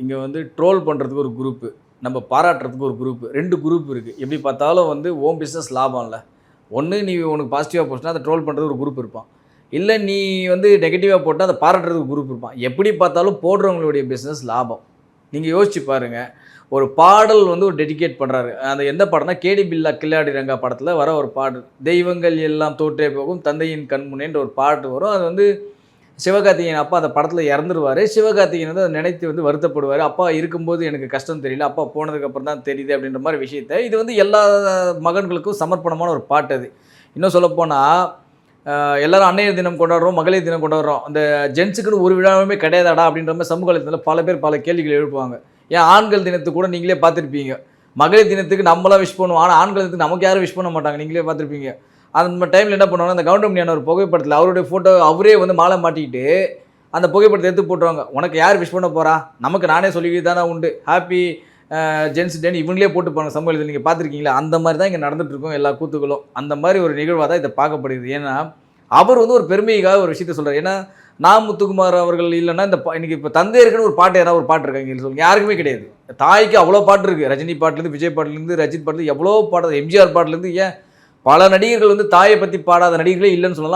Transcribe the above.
இங்கே வந்து ட்ரோல் பண்ணுறதுக்கு ஒரு குரூப்பு, நம்ம பாராட்டுறதுக்கு ஒரு குரூப்பு, 2 குரூப் இருக்குது. எப்படி பார்த்தாலும் வந்து ஓன் பிஸ்னஸ் லாபம் இல்லை. ஒன்று நீ உனக்கு பாசிட்டிவாக போச்சுன்னா அதை ட்ரோல் பண்ணுறது ஒரு குரூப் இருப்பான். இல்லை நீ வந்து நெகட்டிவாக போட்டால் அதை பாராட்டுறதுக்கு குரூப் இருப்பான். எப்படி பார்த்தாலும் போடுறவங்களுடைய பிஸ்னஸ் லாபம். நீங்கள் யோசிச்சு பாருங்கள். ஒரு பாடல் வந்து ஒரு டெடிகேட் பண்ணுறாரு. அந்த எந்த பாடம்னா கேடி பில்லா கில்லாடி ரங்கா படத்தில் வர ஒரு பாடல். தெய்வங்கள் எல்லாம் தோற்றே போகும் தந்தையின் கண்முனேன்ற ஒரு பாட்டு வரும். அது வந்து சிவகார்த்திகேயன் அப்பா அந்த படத்தில் இறந்துருவார். சிவகார்த்திகேயன் வந்து அதை நினைத்து வந்து வருத்தப்படுவார். அப்பா இருக்கும்போது எனக்கு கஷ்டம் தெரியல, அப்பா போனதுக்கப்புறம் தான் தெரியுது அப்படின்ற மாதிரி விஷயத்த இது வந்து எல்லா மகன்களுக்கும் சமர்ப்பணமான ஒரு பாட்டு அது. இன்னும் சொல்லப்போனால் எல்லாரும் அன்னையர் தினம் கொண்டாடுறோம், மகளிர் தினம் கொண்டாடுறோம். அந்த ஜென்ஸுக்குன்னு ஒரு விழாவுமே கிடையாதாடா அப்படின்ற மாதிரி சமூக வலைத்தளத்தில் பல பேர் பல கேள்விகள் எழுப்புவாங்க. ஏன் ஆண்கள் தினத்துக்கு கூட நீங்களே பார்த்துருப்பீங்க. மகளிர் தினத்துக்கு நம்மளாம் விஷ் பண்ணுவோம், ஆனால் ஆண்கள் தினத்துக்கு நமக்கு யாரும் விஷ் பண்ண மாட்டாங்க. நீங்களே பார்த்துருப்பீங்க. அந்த டைமில் என்ன பண்ணுவாங்க, அந்த கவுண்டமணியான ஒரு புகைப்படத்தில் அவருடைய ஃபோட்டோ அவரே வந்து மாலை மாட்டிக்கிட்டு அந்த புகைப்படத்தை எடுத்து போட்டுருவாங்க. உனக்கு யார் விஷ் பண்ண போகிறா, நமக்கு நானே சொல்லிக்கிட்டு தானே உண்டு, ஹாப்பி ஜென்ஸ் டேன்னு இவங்களே போட்டுப்பாங்க சமூகத்தில். நீங்கள் பார்த்துருக்கீங்களா? அந்த மாதிரி தான் இங்கே நடந்துகிட்ருக்கோம் எல்லா கூத்துக்களும். அந்த மாதிரி ஒரு நிகழ்வாக தான் இதை பார்க்கப்படுகிறது. ஏன்னா அவர் வந்து ஒரு பெருமைக்காக ஒரு விஷயத்த சொல்கிறார். ஏன்னா நான் முத்துக்குமார் அவர்கள் இல்லைன்னா இந்த இன்றைக்கி இப்போ தந்தையருக்குன்னு ஒரு பாட்டு யாராவது ஒரு பாட்டு இருக்காங்க சொல்லுங்கள், யாருக்குமே கிடையாது. தாய்க்கு அவ்வளோ பாட்டு இருக்குது. ரஜினி பாட்டுலேருந்து, விஜய் பாட்டுலேருந்து, ரஜித் பாட்டுலேருந்து, எவ்வளோ பாட்டு, எம்ஜிஆர் பாட்டுலேருந்து, ஏன் பல நடிகர்கள் வந்து தாயை பற்றி பாடாத நடிகர்களே இல்லைன்னு சொல்லலாம்.